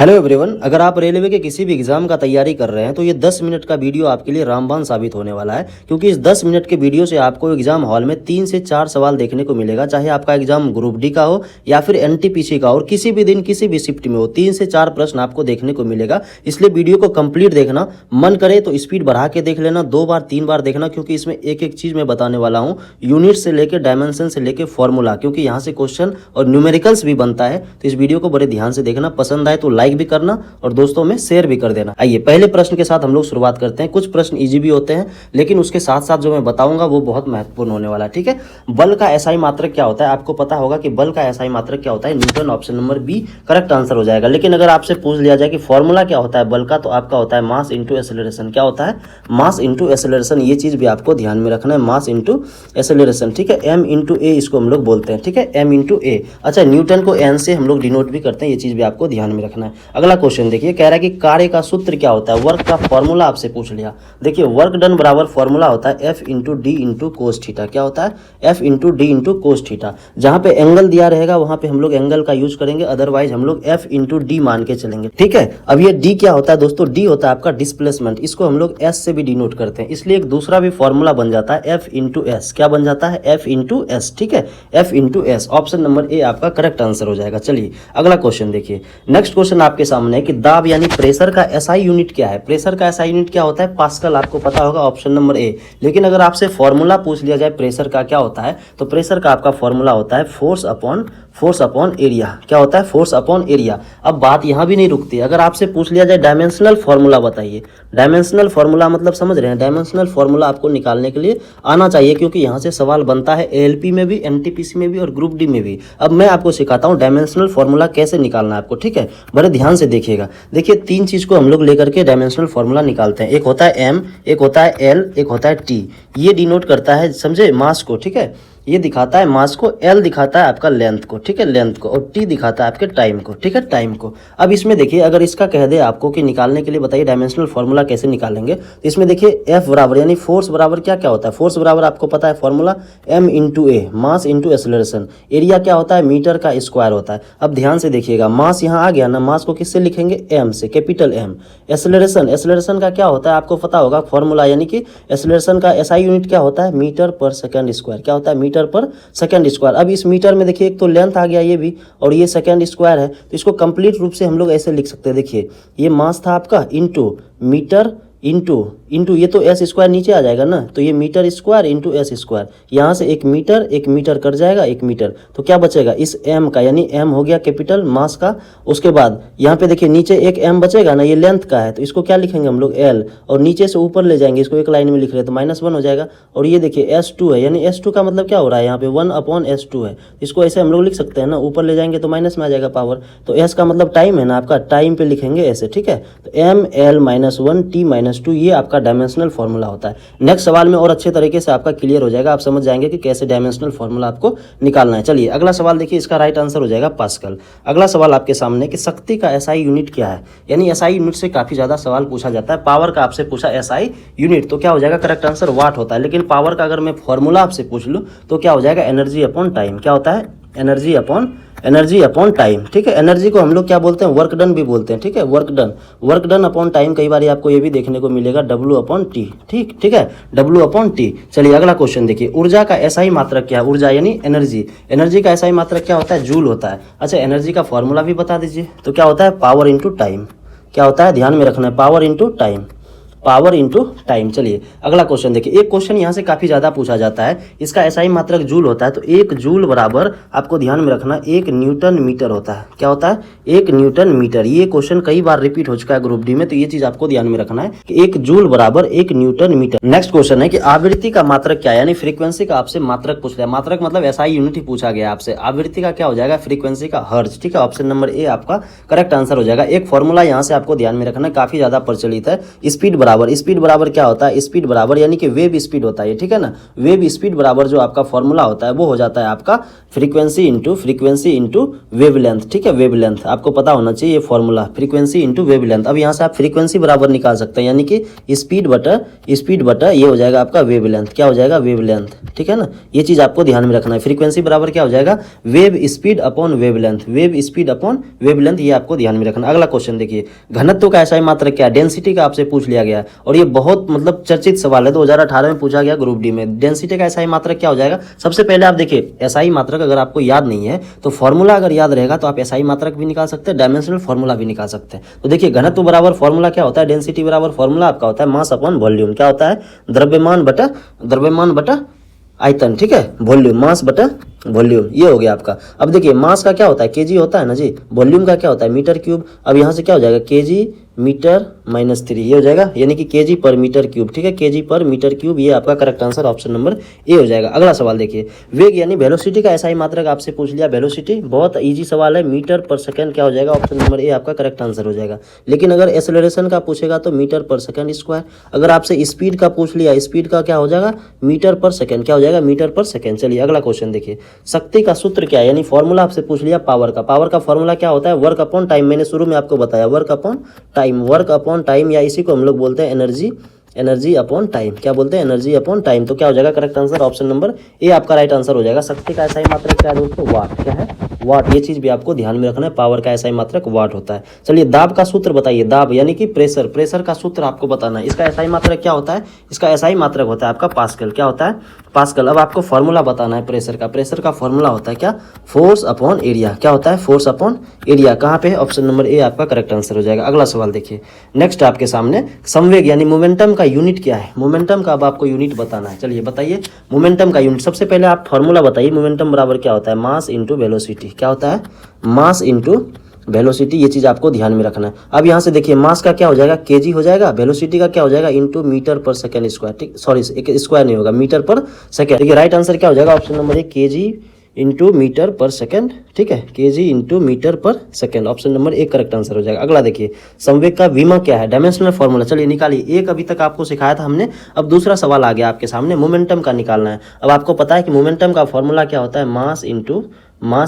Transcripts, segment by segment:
Hello everyone, अगर आप railway के किसी भी एग्जाम का तैयारी कर रहे हैं तो ये 10 मिनट का वीडियो आपके लिए रामबाण साबित होने वाला है। क्योंकि इस 10 मिनट के वीडियो से आपको एग्जाम हॉल में 3 से 4 सवाल देखने को मिलेगा, चाहे आपका एग्जाम ग्रुप डी का हो या फिर एनटीपीसी का, और किसी भी दिन किसी भी शिफ्ट में हो 3 से 4 प्रश्न आपको देखने को मिलेगा। इसलिए वीडियो को कंप्लीट देखना, मन करे तो स्पीड बढ़ा के देख लेना, 2 बार 3 बार देखना, क्योंकि इसमें एक एक चीज़ मैं बताने वाला हूँ, यूनिट से लेकर डायमेंशन से लेकर फॉर्मूला, क्योंकि यहाँ से क्वेश्चन और न्यूमेरिकल्स भी बनता है। तो इस वीडियो को बड़े ध्यान से देखना, पसंद आए तो लाइक भी करना और दोस्तों में शेयर भी कर देना। आइए पहले प्रश्न के साथ हम लोग शुरुआत करते हैं। कुछ प्रश्न इजी भी होते हैं, लेकिन उसके साथ साथ जो मैं बताऊंगा वो बहुत महत्वपूर्ण होने वाला है। ठीक है, बल का एसआई मात्रक क्या होता है? आपको पता होगा कि बल का एसआई मात्रक क्या होता है, newton. Option number B correct answer हो जाएगा। लेकिन अगर आपसे पूछ लिया जाए कि फॉर्मूला क्या होता है बल का, तो आपका होता है मास इंटू एक्सेलरेशन। क्या होता है? Mass into acceleration. ये चीज भी आपको ध्यान में रखना है, मास इंटू एक्सेलरेशन। ठीक है, एम इंटू ए इसको हम लोग बोलते हैं। ठीक है, एम इंटू ए। अच्छा, न्यूटन को एन से हम लोग डिनोट भी करते हैं, ये चीज भी आपको ध्यान में रखना है। अगला क्वेश्चन देखिए, कह रहा है कि कार्य का सूत्र क्या होता है? वर्क का फॉर्मूला आपसे पूछ लिया। देखिए, वर्क डन बराबर फॉर्मूला होता है F into D into cos theta. क्या होता है? F into D into cos theta. जहां पे एंगल दिया रहेगा वहां पे हम लोग एंगल का यूज करेंगे, अदरवाइज हम लोग एफ इंटू डी मान के चलेंगे। ठीक है, अब ये डी क्या होता है दोस्तों? डी होता है आपका डिस्प्लेसमेंट। इसको हम लोग एस से भी डिनोट करते हैं, इसलिए एक दूसरा भी फॉर्मूला बन जाता है एफ इंटू एस। क्या बन जाता है? F into S. ठीक है, F into S. Option number A आपका करेक्ट आंसर हो जाएगा। चलिए अगला क्वेश्चन देखिए। नेक्स्ट क्वेश्चन आपके सामने है कि दाब यानी प्रेशर का एसआई यूनिट क्या है? प्रेशर का एसआई यूनिट क्या होता है? पास्कल। आपको पता होगा, ऑप्शन नंबर ए। लेकिन अगर आपसे फॉर्मूला पूछ लिया जाए प्रेशर का क्या होता है, तो प्रेशर का आपका फॉर्मूला होता है फोर्स अपॉन एरिया। क्या होता है? Force upon area. अब बात यहां भी नहीं रुकती, अगर आपसे पूछ लिया जाए डायमेंशनल फॉर्मूला बताइए। डायमेंशनल फॉर्मूला मतलब समझ रहे हैं? डायमेंशनल फॉर्मूला आपको निकालने के लिए आना चाहिए, क्योंकि यहां से सवाल बनता है एएलपी में भी, एनटीपीसी में भी और ग्रुप डी में भी। अब मैं आपको सिखाता हूं डायमेंशनल फॉर्मूला कैसे निकालना है आपको। ठीक है, बड़े ध्यान से देखिएगा। देखिए, 3 चीज को हम लोग लेकर के डायमेंशनल फॉर्मूला निकालते हैं। एक होता है एम, एक होता है एल, एक होता है टी। ये डिनोट करता है, समझे, मास को। ठीक है, ये दिखाता है मास को, एल दिखाता है आपका लेंथ को। ठीक है, लेंथ को। और टी दिखाता है आपके टाइम को। ठीक है, टाइम को। अब इसमें देखिए, अगर इसका कह दे आपको कि निकालने के लिए बताइए डायमेंशनल फॉर्मूला कैसे निकालेंगे, तो इसमें देखिए एफ बराबर यानी फोर्स बराबर क्या क्या होता है? फोर्स बराबर आपको पता है फॉर्मूला एम इंटू ए, मास इंटू एक्सेलरेशन। एरिया क्या होता है? मीटर का स्क्वायर होता है। अब ध्यान से देखिएगा, मास यहाँ आ गया ना, मास को किससे लिखेंगे? एम से, कैपिटल एम। एक्सेलरेशन का क्या होता है? आपको पता होगा फॉर्मूला, यानी कि एक्सेलरेशन का एसआई यूनिट क्या होता है? मीटर पर सेकंड स्क्वायर। क्या होता है? मीटर पर सेकंड स्क्वायर। अब इस मीटर में देखिए, एक तो लेंथ आ गया ये भी, और ये सेकंड स्क्वायर है, तो इसको कंप्लीट रूप से हम लोग ऐसे लिख सकते हैं। देखिए, ये मास था आपका इंटू मीटर इंटू ये तो एस स्क्वायर नीचे आ जाएगा ना, तो ये metre square into S square. यहाँ से एक मीटर कट जाएगा, 1 मीटर, तो क्या बचेगा? इस एम का, यानी एम हो गया कैपिटल मास का। उसके बाद यहाँ पे देखिए नीचे एक एम बचेगा ना, ये लेंथ का है, तो इसको क्या लिखेंगे हम लोग? एल। और नीचे से ऊपर ले जाएंगे, इसको एक लाइन में लिख रहे हैं तो -1 हो जाएगा। और ये देखिए S2 है, यानी S2 का मतलब क्या हो रहा है? यहाँ पे 1/S2 है, इसको ऐसे हम लोग लिख सकते हैं ना, ऊपर ले जाएंगे तो माइनस में आ जाएगा पावर। तो S का मतलब टाइम है ना आपका, टाइम पे लिखेंगे ऐसे। ठीक है, तो ML-1 T-2, ये आपका डायमेंशनल फॉर्मूला होता है। नेक्स्ट सवाल में और अच्छे तरीके से आपका क्लियर हो जाएगा, आप समझ जाएंगे कि कैसे डायमेंशनल फॉर्मूला आपको निकालना है। चलिए अगला सवाल देखिए, इसका राइट आंसर हो जाएगा पास्कल। अगला सवाल आपके सामने कि शक्ति का एसआई यूनिट क्या है? यानी एसआई यूनिट से काफी ज्यादा सवाल पूछा जाता है। पावर का आपसे पूछा एसआई यूनिट, तो क्या हो जाएगा? करेक्ट आंसर वाट होता है। लेकिन पावर का अगर मैं फॉर्मूला आपसे पूछ लूँ तो क्या हो जाएगा? Energy upon time. क्या होता है? Energy upon time. ठीक है, एनर्जी को हम लोग क्या बोलते हैं? वर्क डन भी बोलते हैं। ठीक है, वर्क डन अपॉन टाइम। कई बार आपको ये भी देखने को मिलेगा W अपॉन टी। ठीक है, W अपॉन टी। चलिए अगला क्वेश्चन देखिए, ऊर्जा का एसआई मात्रक क्या है? ऊर्जा यानी एनर्जी का एसआई मात्रक क्या होता है? जूल होता है। अच्छा, एनर्जी का फॉर्मूला भी बता दीजिए, तो क्या होता है? Power into time. क्या होता है? ध्यान में रखना है, पावर इंटू टाइम। चलिए अगला क्वेश्चन देखिए। एक क्वेश्चन यहाँ से काफी ज्यादा पूछा जाता है, इसका एसआई मात्रक जूल होता है, तो 1 जूल बराबर आपको ध्यान में रखना 1 न्यूटन मीटर होता है। क्या होता है? 1 न्यूटन मीटर। ये क्वेश्चन कई बार रिपीट हो चुका है ग्रुप डी में, तो ये चीज आपको ध्यान में रखना है कि 1 जूल बराबर 1 न्यूटन मीटर। नेक्स्ट क्वेश्चन है कि आवृत्ति का मात्रक क्या है? यानी फ्रीक्वेंसी का आपसे मात्रक पूछ लिया। मात्रक मतलब एसआई यूनिट ही पूछा गया आपसे। आवृत्ति का क्या हो जाएगा? फ्रीक्वेंसी का हर्ट्ज। ठीक है, ऑप्शन नंबर ए आपका करेक्ट आंसर हो जाएगा। एक फॉर्मूला यहाँ से आपको ध्यान में रखना है, काफी ज्यादा प्रचलित है, स्पीड बराबर बराबर, स्पीड बराबर क्या होता है, स्पीड बराबर यानी कि वेव स्पीड होता है, ठीक है ना। वेव स्पीड बराबर जो आपका फॉर्मूला होता है वो हो जाता है आपका फ्रीक्वेंसी इंटू वेवलेंथ, ठीक है। वेवलेंथ आपको पता होना चाहिए ये फॉर्मूला, फ्रीक्वेंसी इंटू वेवलेंथ। अब यहाँ से आप फ्रीक्वेंसी बराबर निकाल सकते हैं, यानी कि स्पीड बटा ये हो जाएगा आपका वेवलेंथ, क्या हो जाएगा, वेवलेंथ, ठीक है ना। ये चीज़ आपको ध्यान में रखना है, फ्रीक्वेंसी बराबर क्या हो जाएगा, wave speed upon wavelength, wave speed upon wavelength, ये आपको ध्यान में रखना। अगला क्वेश्चन देखिए, घनत्व का एसआई मात्रक क्या है, डेंसिटी का आपसे पूछ लिया गया और ये बहुत मतलब चर्चित सवाल है, 2018 में पूछा गया ग्रुप डी में। डेंसिटी का एसआई मात्रक क्या हो जाएगा, सबसे पहले आप देखिए एसआई मात्रक अगर आपको याद नहीं है तो फॉर्मूला अगर याद रहेगा तो आप एसआई मात्रक भी निकाल सकते हैं, डायमेंशनल फॉर्मूला भी निकाल सकते हैं। तो देखिए घनत्व बराबर फॉर्मूला क्या होता है, डेंसिटी बराबर फॉर्मूला आपका होता है मास अपॉन वॉल्यूम, क्या होता है, द्रव्यमान बटा आयतन, ठीक है, वॉल्यूम, मास बटा वॉल्यूम, ये हो गया आपका। अब देखिए मास का क्या होता है, केजी होता है ना जी, वॉल्यूम का क्या होता है, मीटर क्यूब। अब यहाँ से क्या हो जाएगा, केजी मीटर -3, ये हो जाएगा, यानी कि केजी पर मीटर क्यूब, ठीक है, केजी पर मीटर क्यूब, ये आपका करेक्ट आंसर ऑप्शन नंबर ए हो जाएगा। अगला सवाल देखिए, वेग यानी वेलोसिटी का एसआई मात्रक आपसे पूछ लिया, वेलोसिटी बहुत इजी सवाल है, मीटर पर सेकंड, क्या हो जाएगा, ऑप्शन नंबर ए आपका करेक्ट आंसर हो जाएगा। लेकिन अगर एक्सेलरेशन का पूछेगा तो मीटर पर सेकंड स्क्वायर, अगर आपसे स्पीड का पूछ लिया, स्पीड का क्या हो जाएगा, मीटर पर सेकंड, क्या हो जाएगा, मीटर पर सेकंड। चलिए अगला क्वेश्चन देखिए, शक्ति का सूत्र क्या है, यानी फॉर्मूला आपसे पूछ लिया पावर का फॉर्मूला क्या होता है, वर्क अपॉन टाइम। मैंने शुरू में आपको बताया वर्क अपॉन टाइम, या इसी को हम लोग बोलते हैं एनर्जी अपॉन टाइम, क्या बोलते हैं, एनर्जी अपॉन टाइम। तो क्या हो जाएगा correct answer option number A आपका राइट आंसर हो जाएगा। शक्ति का एसआई मात्रक क्या है दोस्तों, वाट, क्या है, वाट, ये चीज भी आपको ध्यान में रखना है, पावर का एसआई मात्रक वाट होता है। चलिए दाब का सूत्र बताइए, दाब यानी कि प्रेशर का सूत्र आपको बताना है, इसका एसआई मात्रक क्या होता है, इसका एसआई मात्रक होता है आपका पास्कल, क्या होता है, पास्कल। अब आपको फॉर्मूला बताना है प्रेशर का फॉर्मूला होता है क्या, फोर्स अपॉन एरिया, क्या होता है, फोर्स अपॉन एरिया, कहाँ पे है, ऑप्शन नंबर ए आपका करेक्ट आंसर हो जाएगा। अगला सवाल देखिए, नेक्स्ट आपके सामने संवेग यानी मोमेंटम का यूनिट क्या है, मोमेंटम का अब आपको यूनिट बताना है। चलिए बताइए मोमेंटम का यूनिट, सबसे पहले आप फॉर्मूला बताइए, मोमेंटम बराबर क्या होता है, मास इंटू वेलोसिटी, क्या होता है, मास इंटू वेलोसिटी, ये चीज आपको ध्यान में रखना है। अब यहाँ से देखिए मास का क्या हो जाएगा, केजी हो जाएगा, वेलोसिटी का क्या हो जाएगा, इंटू मीटर पर सेकेंड स्क्वायर, ठीक, सॉरी एक स्क्वायर नहीं होगा, मीटर पर सेकेंड। देखिए राइट आंसर क्या हो जाएगा, option number A, kg into metre पर सेकेंड, ठीक है, केजी इंटू मीटर पर second, option number A correct answer हो जाएगा। अगला देखिए, संवेग का विमा क्या है, डायमेंशनल फॉर्मूला, चलिए निकालिए। एक अभी तक आपको सिखाया था हमने, अब दूसरा सवाल आ गया आपके सामने, मोमेंटम का निकालना है। अब आपको पता है कि मोमेंटम का फॉर्मूला क्या होता है, मास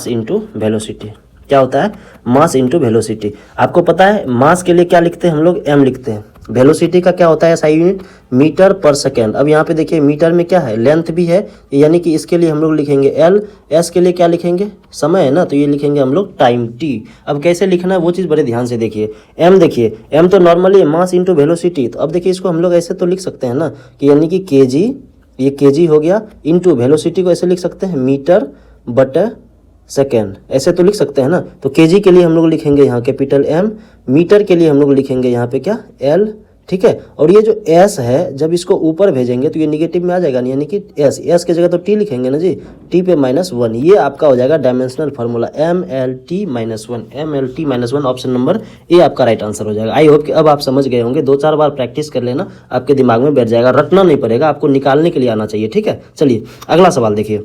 इंटू वेलोसिटी, क्या होता है, मास इंटू वेलोसिटी। आपको पता है मास के लिए क्या लिखते हैं हम लोग, एम लिखते हैं, वेलोसिटी का क्या होता है एसआई यूनिट, मीटर पर सेकेंड। अब यहाँ पे देखिए मीटर में क्या है, लेंथ भी है, यानी कि इसके लिए हम लोग लिखेंगे एल, एस के लिए क्या लिखेंगे, समय है ना, तो ये लिखेंगे हम लोग टाइम, टी। अब कैसे लिखना है वो चीज़ बड़े ध्यान से देखिए। एम देखिए, एम तो नॉर्मली मास इंटू वेलोसिटी, तो अब देखिए इसको हम लोग ऐसे तो लिख सकते हैं ना कि यानी कि केजी, ये केजी हो गया, इंटू वेलोसिटी को ऐसे लिख सकते हैं मीटर बटा सेकेंड, ऐसे तो लिख सकते हैं ना। तो केजी के लिए हम लोग लिखेंगे यहाँ कैपिटल एम, मीटर के लिए हम लोग लिखेंगे यहाँ पे क्या, एल, ठीक है। और ये जो एस है जब इसको ऊपर भेजेंगे तो ये निगेटिव में आ जाएगा, यानी कि एस की जगह तो टी लिखेंगे ना जी, टी पे -1, ये आपका हो जाएगा dimensional formula MLT -1, option number A आपका राइट आंसर हो जाएगा। आई होप कि अब आप समझ गए होंगे, 2-4 बार प्रैक्टिस कर लेना, आपके दिमाग में बैठ जाएगा, रटना नहीं पड़ेगा, आपको निकालने के लिए आना चाहिए, ठीक है। चलिए अगला सवाल देखिए,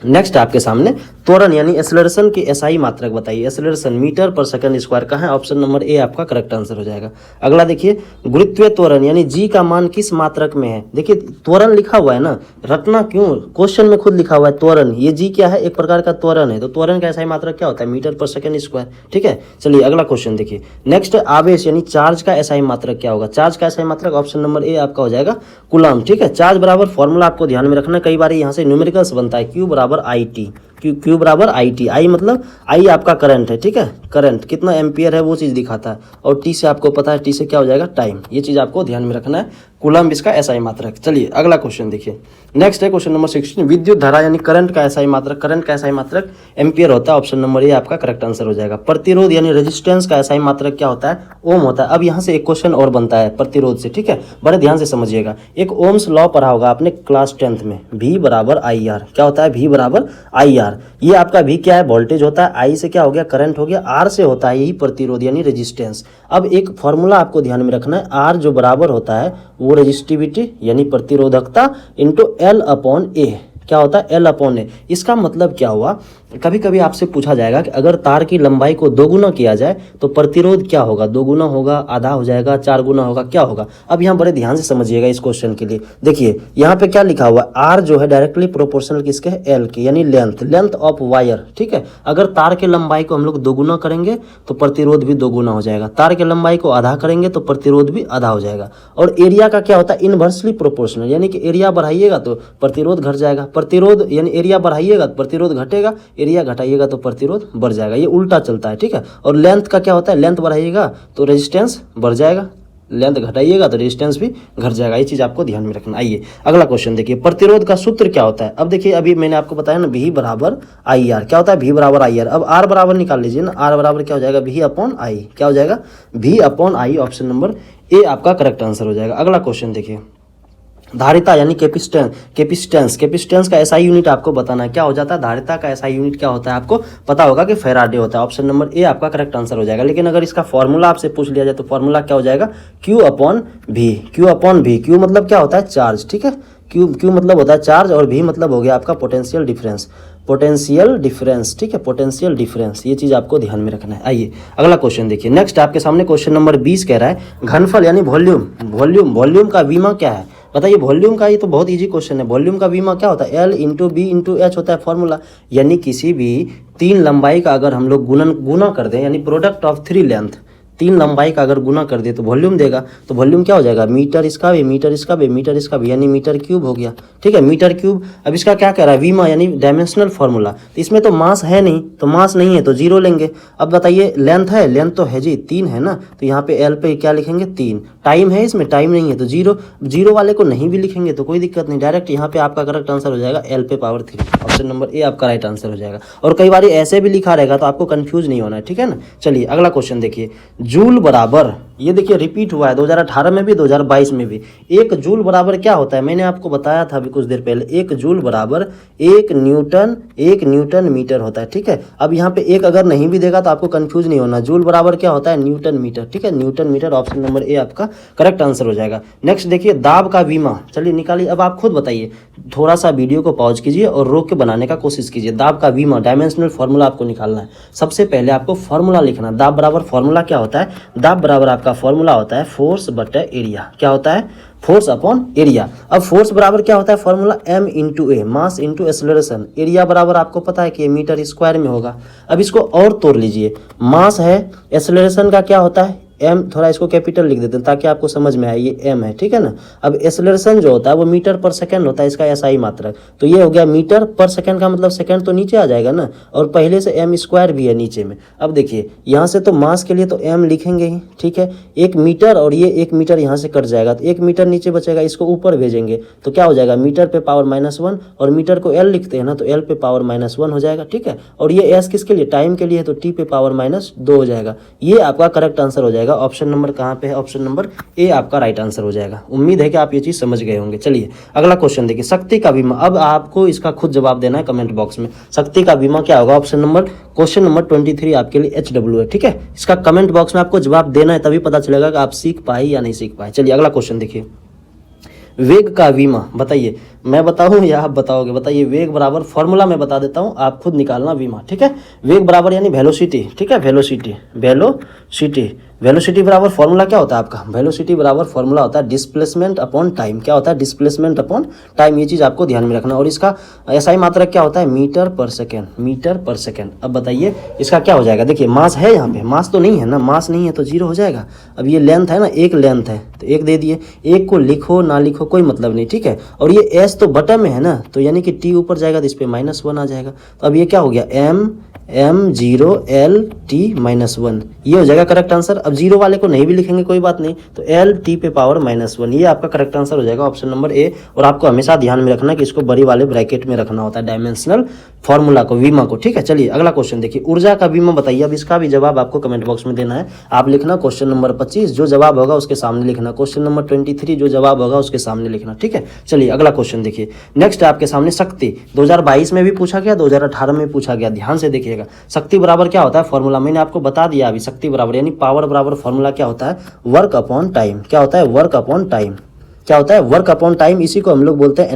नेक्स्ट आपके सामने त्वरण यानी एक्सेलरेशन की एसआई मात्रक बताइए, एक्सेलरेशन मीटर पर सेकंड स्क्वायर का है, ऑप्शन नंबर ए आपका करेक्ट आंसर हो जाएगा। अगला देखिए, गुरुत्वीय त्वरण यानी जी का मान किस मात्रक में है, देखिए त्वरण लिखा हुआ है ना, रटना क्यों, क्वेश्चन में खुद लिखा हुआ है त्वरण, ये जी क्या है, एक प्रकार का त्वरण है, तो त्वरण का एसआई मात्रक क्या होता है, मीटर पर सेकंड स्क्वायर, ठीक है। चलिए अगला क्वेश्चन देखिए, नेक्स्ट आवेश यानी चार्ज का एसआई मात्रक क्या होगा, चार्ज का एसआई मात्रक ऑप्शन नंबर ए आपका हो जाएगा कूलम्ब, ठीक है। चार्ज बराबर फॉर्मूला आपको ध्यान में रखना, कई बार यहाँ से न्यूमेरिकल्स बनता है, क्यू बराबर आई टी, क्यू बराबर आई टी, आई मतलब आई आपका करंट है, ठीक है, करंट कितना एम्पियर है वो चीज़ दिखाता है, और टी से आपको पता है, टी से क्या हो जाएगा, टाइम, ये चीज़ आपको ध्यान में रखना है, कूलम्ब इसका एसआई मात्रक। चलिए अगला क्वेश्चन देखिए, नेक्स्ट है क्वेश्चन नंबर 16, विद्युत धारा यानी करंट का एसआई मात्रक, करंट का एसआई मात्रक एम्पियर होता है, ऑप्शन नंबर ए आपका करेक्ट आंसर हो जाएगा। प्रतिरोध यानी रेजिस्टेंस का एसआई मात्रक क्या होता है, ओम होता है। अब यहाँ से एक क्वेश्चन और बनता है प्रतिरोध से, ठीक है, बड़े ध्यान से समझिएगा। एक ओम्स लॉ पढ़ा होगा आपने क्लास 10th में, V बराबर आई आर, क्या होता है, V बराबर आई आर, ये आपका V क्या है, वोल्टेज होता है, I से क्या हो गया, करंट हो गया, R से होता है यही प्रतिरोध यानी रेजिस्टेंस। अब एक फॉर्मूला आपको ध्यान में रखना है, R जो बराबर होता है वो रेजिस्टिविटी यानी प्रतिरोधकता इंटू L अपॉन ए, क्या होता है, L अपॉन ए। इसका मतलब क्या हुआ, कभी कभी आपसे पूछा जाएगा कि अगर तार की लंबाई को दोगुना किया जाए तो प्रतिरोध क्या होगा, दोगुना होगा, आधा हो जाएगा, चार गुना होगा, क्या होगा। अब यहाँ बड़े ध्यान से समझिएगा इस क्वेश्चन के लिए। देखिए यहाँ पे क्या लिखा हुआ है, आर जो है डायरेक्टली प्रोपोर्शनल किसके है, एल के, यानी लेंथ ऑफ वायर। ठीक है, अगर तार की लंबाई को हम लोग दोगुना करेंगे तो प्रतिरोध भी दोगुना हो जाएगा, तार की लंबाई को आधा करेंगे तो प्रतिरोध भी आधा हो जाएगा। और एरिया का क्या होता है, इनवर्सली प्रोपोर्शनल, यानी कि एरिया बढ़ाइएगा तो प्रतिरोध घट जाएगा, प्रतिरोध यानी एरिया बढ़ाइएगा तो प्रतिरोध घटेगा, एरिया घटाइएगा तो प्रतिरोध बढ़ जाएगा, ये उल्टा चलता है। ठीक है, और लेंथ का क्या होता है, लेंथ बढ़ाइएगा तो रेजिस्टेंस बढ़ जाएगा, लेंथ घटाइएगा तो रेजिस्टेंस भी घट जाएगा, ये चीज़ आपको ध्यान में रखना। आइए अगला क्वेश्चन देखिए, प्रतिरोध का सूत्र क्या होता है। अब देखिए अभी मैंने आपको बताया ना, V बराबर आई आर, क्या होता है, V बराबर आई आर। अब R बराबर निकाल लीजिए ना, R बराबर क्या हो जाएगा, V अपॉन आई, क्या हो जाएगा, V upon I. Option number A आपका करेक्ट आंसर हो जाएगा। अगला क्वेश्चन देखिए, धारिता यानी कैपेसिटेंस का एसआई यूनिट आपको बताना है, क्या हो जाता है, धारिता का एसआई यूनिट क्या होता है, आपको पता होगा कि फैराडे होता है। ऑप्शन नंबर ए आपका करेक्ट आंसर हो जाएगा। लेकिन अगर इसका फॉर्मूला आपसे पूछ लिया जाए तो फॉर्मूला क्या हो जाएगा, Q अपॉन V। Q मतलब क्या होता है, चार्ज। ठीक है, Q मतलब होता है चार्ज, और V मतलब हो गया आपका पोटेंशियल डिफरेंस। ठीक है, पोटेंशियल डिफरेंस, ये चीज़ आपको ध्यान में रखना है। आइए अगला क्वेश्चन देखिए, नेक्स्ट आपके सामने क्वेश्चन नंबर 20 कह रहा है, घनफल यानी वॉल्यूम का विमा क्या है। बताइए वॉल्यूम का, ये तो बहुत इजी क्वेश्चन है। वॉल्यूम का विमा क्या होता है, L into B into H होता है फॉर्मूला। यानी किसी भी तीन लंबाई का अगर हम लोग गुना कर दें, यानी प्रोडक्ट ऑफ थ्री लेंथ, तीन लंबाई का अगर गुना कर दे तो वॉल्यूम देगा। तो वॉल्यूम क्या हो जाएगा, मीटर इसका भी, मीटर इसका भी, मीटर इसका भी, यानी मीटर क्यूब हो गया। ठीक है, मीटर क्यूब। अब इसका क्या कह रहा है, वीमा यानी डायमेंशनल फॉर्मूला। तो इसमें तो मास है नहीं, तो मास नहीं है तो जीरो लेंगे। अब बताइए लेंथ है, लेंथ तो है जी 3 है ना, तो यहाँ पे एल पे क्या लिखेंगे 3। टाइम है, इसमें टाइम नहीं है तो जीरो वाले को नहीं भी लिखेंगे तो कोई दिक्कत नहीं, डायरेक्ट यहाँ पे आपका करेक्ट आंसर हो जाएगा एल पे पावर 3। ऑप्शन नंबर ए आपका राइट आंसर हो जाएगा। और कई बार ऐसे भी लिखा रहेगा तो आपको कंफ्यूज नहीं होना है। ठीक है ना, चलिए अगला क्वेश्चन देखिए, जूल बराबर, ये देखिए रिपीट हुआ है 2018 में भी 2022 में भी। एक जूल बराबर क्या होता है, मैंने आपको बताया था अभी कुछ देर पहले, एक जूल बराबर एक न्यूटन मीटर होता है। ठीक है, अब यहाँ पे एक अगर नहीं भी देगा तो आपको कंफ्यूज नहीं होना, जूल बराबर क्या होता है, न्यूटन मीटर। ठीक है, newton metre. Option number A आपका करेक्ट आंसर हो जाएगा। नेक्स्ट देखिए, दाब का बीमा, चलिए निकालिए। अब आप खुद बताइए, थोड़ा सा वीडियो को पॉज कीजिए और रोक के बनाने का कोशिश कीजिए। दाब का बीमा, डायमेंशनल फॉर्मूला आपको निकालना है। सबसे पहले आपको फॉर्मूला लिखना, दाब बराबर फॉर्मूला क्या होता है, दाब बराबर आपका फॉर्मूला होता है फोर्स बटा एरिया। क्या होता है, फोर्स अपॉन एरिया। अब फोर्स बराबर क्या होता है फॉर्मूला, m इंटू ए, मास इंटू एक्सेलरेशन। एरिया बराबर आपको पता है कि मीटर स्क्वायर में होगा। अब इसको और तोड़ लीजिए, मास है, एक्सेलरेशन का क्या होता है m, थोड़ा इसको कैपिटल लिख देते हैं ताकि आपको समझ में आए, ये m है। ठीक है ना, अब एक्सेलरेशन जो होता है वो मीटर पर सेकंड होता है, इसका एसआई मात्रक। तो ये हो गया मीटर पर सेकंड का मतलब सेकंड तो नीचे आ जाएगा ना, और पहले से m स्क्वायर भी है नीचे में। अब देखिए यहाँ से तो मास के लिए तो m लिखेंगे ही। ठीक है, 1 मीटर और ये 1 मीटर यहाँ से कट जाएगा तो 1 मीटर नीचे बचेगा, इसको ऊपर भेजेंगे तो क्या हो जाएगा, मीटर पे पावर -1, और मीटर को l लिखते हैं ना तो l पे पावर -1 हो जाएगा। ठीक है, और ये s किसके लिए, टाइम के लिए है तो t पे पावर -2 हो जाएगा। ये आपका करेक्ट आंसर हो जाएगा। ऑप्शन नंबर कहाँ पे है, ऑप्शन नंबर ए आपका राइट आंसर हो जाएगा। उम्मीद है कि आप ये चीज समझ गए होंगे। चलिए अगला क्वेश्चन देखिए, शक्ति का बीमा। अब आपको इसका खुद जवाब देना है कमेंट बॉक्स में, शक्ति का बीमा क्या होगा। ऑप्शन नंबर, क्वेश्चन नंबर 23 आपके लिए HW है। ठीक है, इसका कमेंट बॉक्स में आपको जवाब देना है, तभी पता चलेगा कि आप सीख पाए या नहीं सीख पाए। चलिए अगला क्वेश्चन देखिए, वेग का बीमा। बताइए, मैं बताऊं या आप बताओगे, बताइए। वेग बराबर फॉर्मूला मैं बता देता हूं, आप खुद निकालना बीमा। ठीक है, वेग बराबर यानी वेलोसिटी। ठीक है, वेलोसिटी बराबर फॉर्मूला क्या होता है आपका, वेलोसिटी बराबर फॉर्मूला होता है डिस्प्लेसमेंट अपॉन टाइम। क्या होता है, डिस्प्लेसमेंट अपॉन टाइम, ये चीज आपको ध्यान में रखना। और इसका एसआई मात्रक क्या होता है, मीटर पर सेकेंड। अब बताइए इसका क्या हो जाएगा। देखिए मास है, यहाँ पे मास तो नहीं है ना, मास नहीं है तो जीरो हो जाएगा। अब ये लेंथ है ना, एक लेंथ है तो एक दे दिए, एक को लिखो ना लिखो कोई मतलब नहीं। ठीक है, और ये एस तो बटन में है ना, तो यानी कि टी ऊपर जाएगा तो इस पे -1 आ जाएगा। तो अब ये क्या हो गया, m0 l t -1, ये हो जाएगा करेक्ट आंसर। अब जीरो वाले को नहीं भी लिखेंगे कोई बात नहीं, तो l t पे पावर -1, ये आपका करेक्ट आंसर हो जाएगा। ऑप्शन नंबर ए। और आपको हमेशा ध्यान में रखना कि इसको बड़ी वाले ब्रैकेट में रखना होता है, डायमेंशनल फॉर्मूला को, बीमा को। ठीक है, चलिए अगला क्वेश्चन देखिए, ऊर्जा का बीमा बताइए। अब इसका भी जवाब आपको कमेंट बॉक्स में देना है। आप लिखना क्वेश्चन नंबर 25, जो जवाब होगा उसके सामने लिखना। क्वेश्चन नंबर 23 जो जवाब होगा उसके सामने लिखना। ठीक है, चलिए अगला क्वेश्चन देखिए, नेक्स्ट आपके सामने शक्ति। 2022 में भी पूछा गया, 2018 में पूछा गया, ध्यान से देखिएगा। शक्ति बराबर क्या होता है फॉर्मूला, मैंने आपको बता दिया अभी। शक्ति बराबर यानी पावर बराबर फॉर्मूला क्या होता है, वर्क अपॉन टाइम। क्या होता है, वर्क अपॉन टाइम। क्या होता है, वर्क अपॉन टाइम। इसी को हम लोग बोलते हैं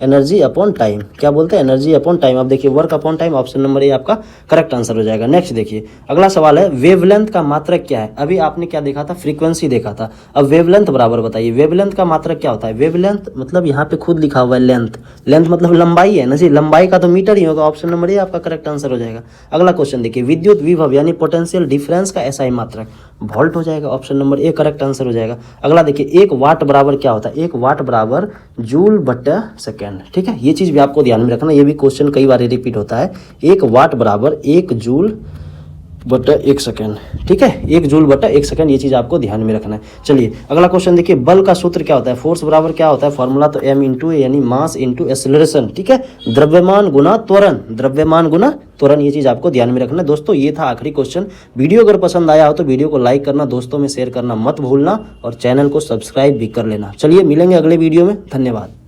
एनर्जी अपॉन टाइम, क्या बोलते हैं, एनर्जी अपॉन टाइम। अब देखिए work upon time, option number A आपका करेक्ट आंसर हो जाएगा। नेक्स्ट देखिए अगला सवाल है, वेवलेंथ का मात्रक क्या है। अभी आपने क्या देखा था, फ्रीक्वेंसी देखा था, अब वेवलेंथ बराबर बताइए वेवलेंथ का मात्रक क्या होता है। वेवलेंथ मतलब यहाँ पे खुद लिखा हुआ है लेंथ, लेंथ मतलब लंबाई है ना जी, लंबाई का तो मीटर ही होगा, ऑप्शन नंबर ए आपका करेक्ट आंसर हो जाएगा। अगला क्वेश्चन देखिए, विद्युत विभव यानी पोटेंशियल डिफरेंस का एसआई मात्रक वोल्ट हो जाएगा, option number A correct answer हो जाएगा। अगला देखिए, एक वाट बराबर क्या होता है, एक वाट बराबर जूल बटा सेकेंड, ठीक है, ये चीज़ भी आपको ध्यान में रखना, ये भी क्वेश्चन कई बार रिपीट होता है। एक वाट बराबर 1 जूल बटा 1 सेकेंड, ठीक है, 1 जूल बटा 1 सेकेंड, ये चीज़ आपको ध्यान में रखना है। चलिए अगला क्वेश्चन देखिए, बल का सूत्र क्या होता है, फोर्स बराबर क्या होता है, फॉर्मूला तो m इंटू ए यानी मास इंटू एक्सेलरेशन, ठीक है, द्रव्यमान गुना त्वरण, द्रव्यमान गुना त्वरण, ये चीज़ आपको ध्यान में रखना है। दोस्तों ये था आखिरी क्वेश्चन। वीडियो अगर पसंद आया हो तो वीडियो को लाइक करना, दोस्तों में शेयर करना मत भूलना और चैनल को सब्सक्राइब भी कर लेना। चलिए मिलेंगे अगले वीडियो में, धन्यवाद।